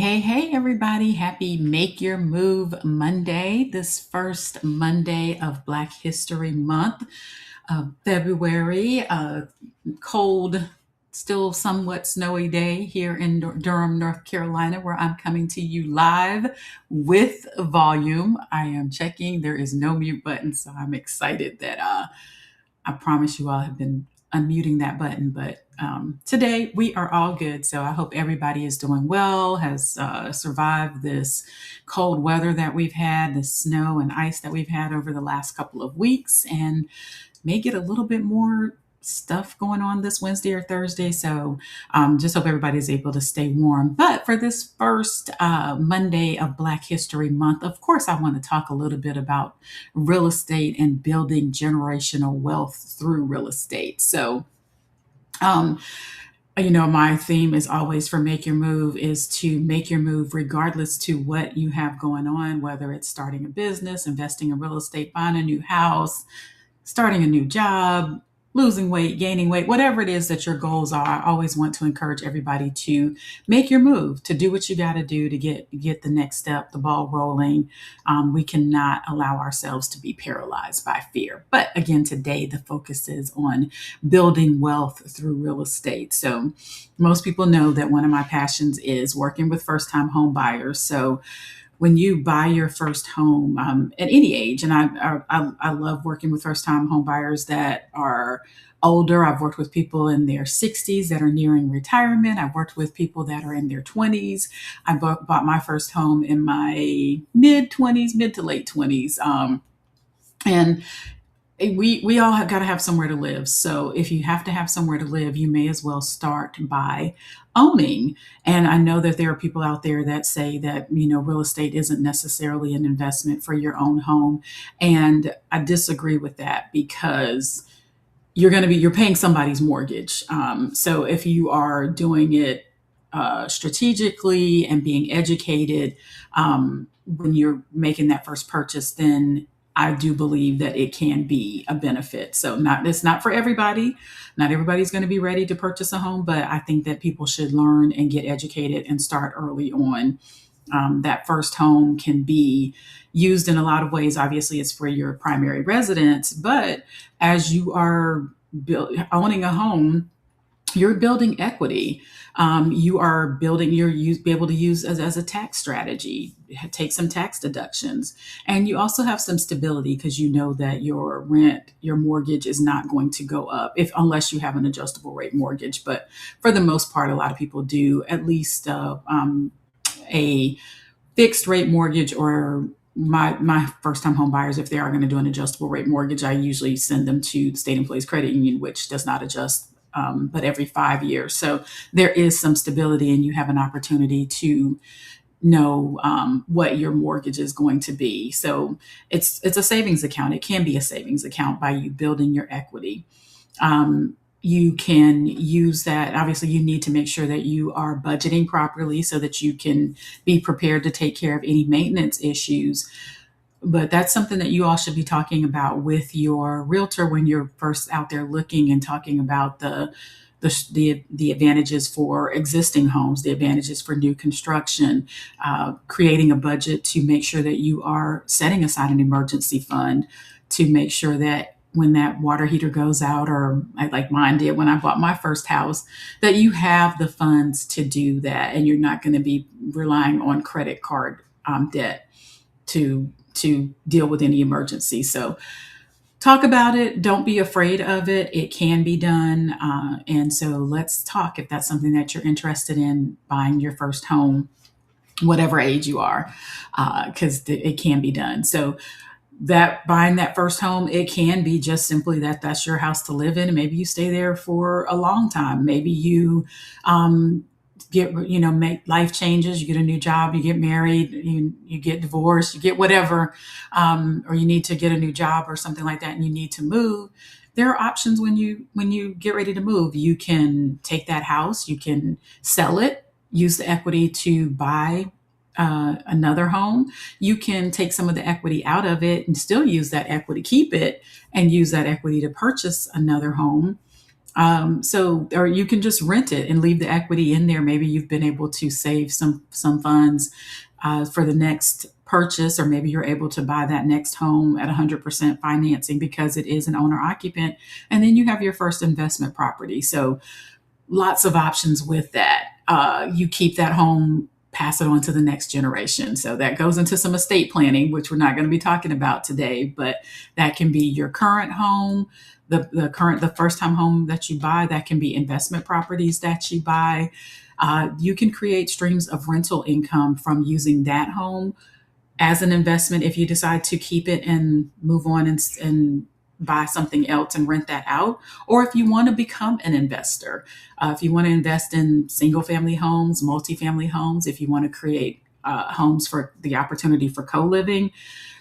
Hey, everybody. Happy Make Your Move Monday, this first Monday of Black History Month of February. Cold, still somewhat snowy day here in Durham, North Carolina, where I'm coming to you live with volume. I am checking, there is no mute button, so I'm excited that I promise you all have been unmuting that button, but today we are all good. So I hope everybody is doing well, has survived this cold weather that we've had, the snow and ice that we've had over the last couple of weeks, and may get a little bit more stuff going on this Wednesday or Thursday. So just hope everybody is able to stay warm. But for this first Monday of Black History Month, of course, I want to talk a little bit about real estate and building generational wealth through real estate. So, um, my theme is always for Make Your Move is to make your move regardless to what you have going on, whether it's starting a business, investing in real estate, buying a new house, starting a new job, losing weight, gaining weight, whatever it is that your goals are. I always want to encourage everybody to make your move, to do what you got to do to get the next step, the ball rolling. We cannot allow ourselves to be paralyzed by fear. But again, today the focus is on building wealth through real estate. So most people know that one of my passions is working with first-time home buyers. So when you buy your first home at any age, and I love working with first time home buyers that are older. I've worked with people in their 60s that are nearing retirement. I've worked with people that are in their 20s. I bought my first home in my mid 20s, mid to late 20s. And we all have got to have somewhere to live. So if you have to have somewhere to live, you may as well start by owning. And I know that there are people out there that say that, real estate isn't necessarily an investment for your own home. And I disagree with that because you're paying somebody's mortgage. So if you are doing it strategically and being educated when you're making that first purchase, then I do believe that it can be a benefit. So it's not for everybody. Not everybody's going to be ready to purchase a home, but I think that people should learn and get educated and start early on. That first home can be used in a lot of ways. Obviously, it's for your primary residence, but as you are owning a home, you're building equity. You are building be able to use as a tax strategy, take some tax deductions. And you also have some stability because you know that your rent, your mortgage is not going to go up unless you have an adjustable rate mortgage. But for the most part, a lot of people do at least a fixed rate mortgage, or my first time home buyers, if they are going to do an adjustable rate mortgage, I usually send them to the State Employees Credit Union, which does not adjust but every 5 years. So there is some stability, and you have an opportunity to know what your mortgage is going to be. So it's a savings account. It can be a savings account by you building your equity. You can use that. Obviously, you need to make sure that you are budgeting properly so that you can be prepared to take care of any maintenance issues. But that's something that you all should be talking about with your realtor when you're first out there looking and talking about the advantages for existing homes, the advantages for new construction, creating a budget to make sure that you are setting aside an emergency fund to make sure that when that water heater goes out, or like mine did when I bought my first house, that you have the funds to do that, and you're not going to be relying on credit card debt to deal with any emergency. So talk about it. Don't be afraid of it. It can be done. And so let's talk if that's something that you're interested in, buying your first home, whatever age you are, because it can be done. So that buying that first home, it can be just simply that's your house to live in. And maybe you stay there for a long time. Maybe you make life changes, you get a new job, you get married, you get divorced, you get whatever, or you need to get a new job or something like that, and you need to move. There are options when you get ready to move. You can take that house, you can sell it, use the equity to buy another home. You can take some of the equity out of it and still use that equity, keep it, and use that equity to purchase another home. Or you can just rent it and leave the equity in there. Maybe you've been able to save some funds for the next purchase, or maybe you're able to buy that next home at 100% financing because it is an owner occupant, and then you have your first investment property. So lots of options with that. You keep that home, pass it on to the next generation. So that goes into some estate planning, which we're not going to be talking about today, but that can be your current home, the first time home that you buy. That can be investment properties that you buy. You can create streams of rental income from using that home as an investment if you decide to keep it and move on and buy something else and rent that out, or if you want to become an investor. If you want to invest in single family homes, multifamily homes, if you want to create homes for the opportunity for co-living,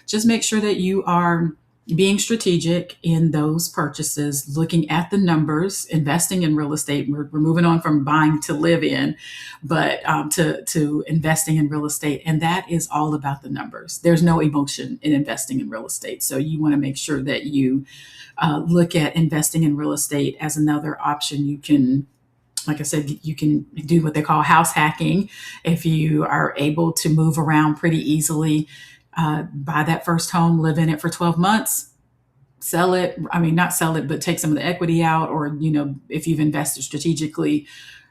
just make sure that you are being strategic in those purchases, looking at the numbers, investing in real estate. We're moving on from buying to live in, but to investing in real estate. And that is all about the numbers. There's no emotion in investing in real estate. So you want to make sure that you look at investing in real estate as another option. You can, like I said, you can do what they call house hacking. If you are able to move around pretty easily, buy that first home, live in it for 12 months, sell it. I mean, not sell it, but take some of the equity out. Or, if you've invested strategically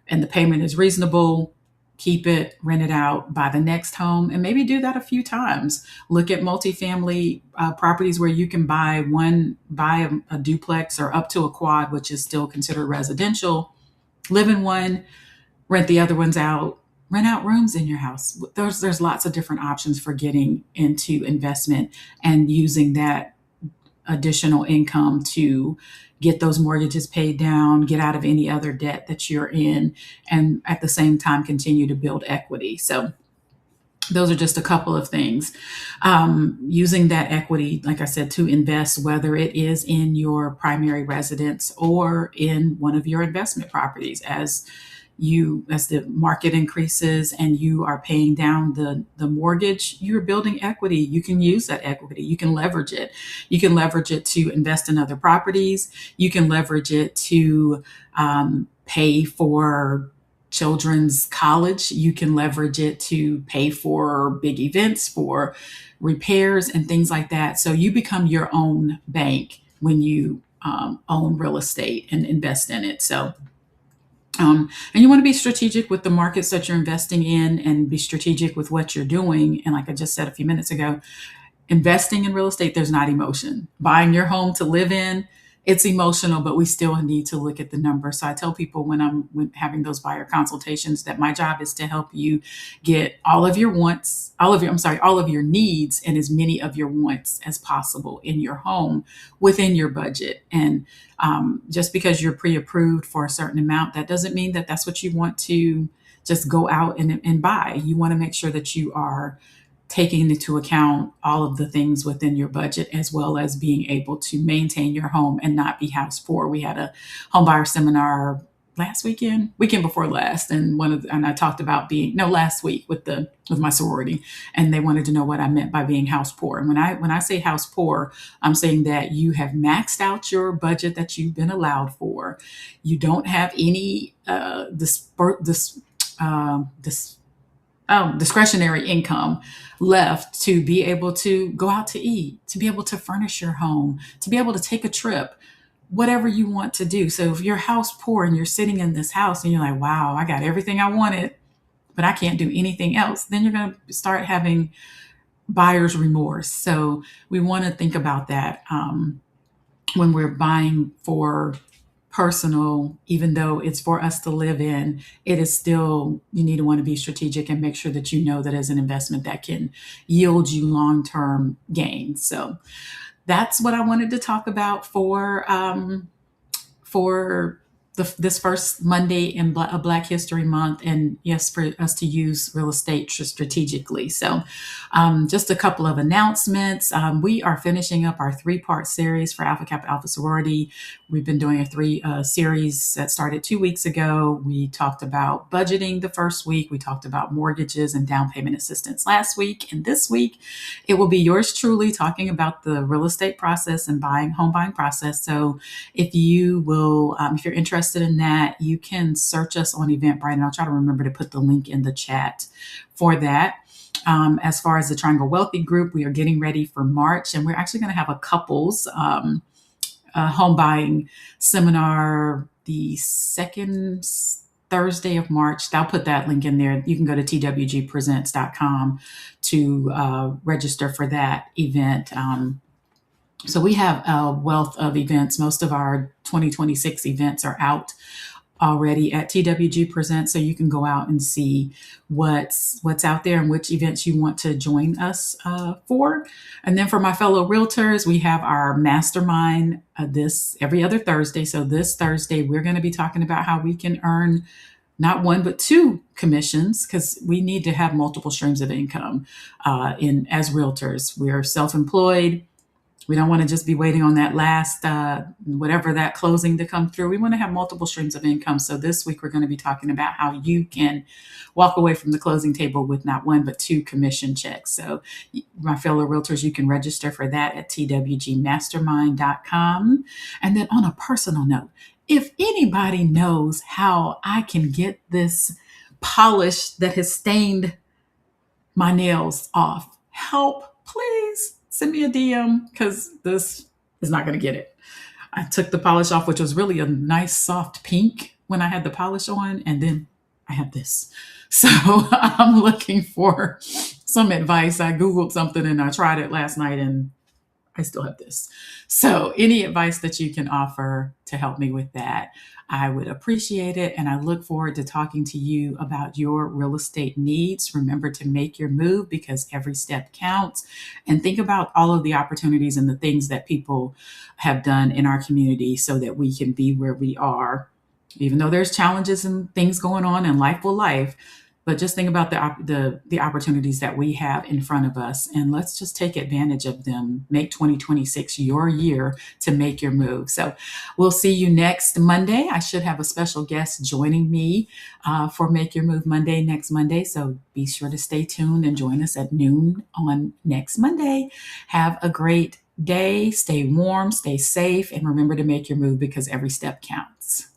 and the payment is reasonable, keep it, rent it out, buy the next home, and maybe do that a few times. Look at multifamily properties where you can buy a duplex or up to a quad, which is still considered residential. Live in one, rent the other ones out, rent out rooms in your house. There's lots of different options for getting into investment and using that additional income to get those mortgages paid down, get out of any other debt that you're in, and at the same time continue to build equity. So those are just a couple of things. Using that equity, like I said, to invest, whether it is in your primary residence or in one of your investment properties. As the market increases and you are paying down the mortgage, you're building equity. You can use that equity. You can leverage it. You can leverage it to invest in other properties. You can leverage it to pay for children's college. You can leverage it to pay for big events, for repairs and things like that. So you become your own bank when you own real estate and invest in it. And you want to be strategic with the markets that you're investing in, and be strategic with what you're doing. And like I just said a few minutes ago, investing in real estate, there's not emotion. Buying your home to live in, it's emotional, but we still need to look at the numbers. So I tell people when having those buyer consultations that my job is to help you get all of your wants, all of your needs, and as many of your wants as possible in your home within your budget. And just because you're pre-approved for a certain amount, that doesn't mean that that's what you want to just go out and buy. You want to make sure that you are taking into account all of the things within your budget, as well as being able to maintain your home and not be house poor. We had a home buyer seminar weekend before last, and I talked about last week with my sorority, and they wanted to know what I meant by being house poor. And when I say house poor, I'm saying that you have maxed out your budget that you've been allowed for. You don't have any discretionary income left to be able to go out to eat, to be able to furnish your home, to be able to take a trip, whatever you want to do. So if you're house poor and you're sitting in this house and you're like, wow, I got everything I wanted, but I can't do anything else, then you're going to start having buyer's remorse. So we want to think about that when we're buying for personal, even though it's for us to live in, it is still, you need to want to be strategic and make sure that you know that as an investment that can yield you long-term gains. So that's what I wanted to talk about for this first Monday in Black History Month, and yes, for us to use real estate strategically. So, just a couple of announcements. We are finishing up our three-part series for Alpha Kappa Alpha Sorority. We've been doing a three series that started 2 weeks ago. We talked about budgeting the first week. We talked about mortgages and down payment assistance last week, and this week it will be yours truly talking about the real estate process and home buying process. So if you will, if you're interested in that, you can search us on Eventbrite, and I'll try to remember to put the link in the chat for that. As far as the Triangle Wealthy group, we are getting ready for March, and we're actually going to have a couples home buying seminar the second Thursday of March. I'll put that link in there. You can go to twgpresents.com to register for that event. So we have a wealth of events. Most of our 2026 events are out already at TWG Presents, so you can go out and see what's out there and which events you want to join us for. And then for my fellow realtors, we have our mastermind this every other Thursday. So this Thursday, we're going to be talking about how we can earn not one but two commissions, because we need to have multiple streams of income in as realtors. We're self-employed. We don't want to just be waiting on that last, whatever that closing to come through. We want to have multiple streams of income. So this week we're going to be talking about how you can walk away from the closing table with not one, but two commission checks. So my fellow realtors, you can register for that at twgmastermind.com. And then on a personal note, if anybody knows how I can get this polish that has stained my nails off, help, please send me a DM, because this is not going to get it. I took the polish off, which was really a nice soft pink when I had the polish on, and then I have this. So I'm looking for some advice. I Googled something and I tried it last night, and I still have this. So any advice that you can offer to help me with that, I would appreciate it. And I look forward to talking to you about your real estate needs. Remember to make your move, because every step counts. And think about all of the opportunities and the things that people have done in our community so that we can be where we are, even though there's challenges and things going on, and life will life. But just think about the opportunities that we have in front of us, and let's just take advantage of them. Make 2026 your year to make your move. So we'll see you next Monday. I should have a special guest joining me for Make Your Move Monday next Monday. So be sure to stay tuned and join us at noon on next Monday. Have a great day. Stay warm, stay safe, and remember to make your move, because every step counts.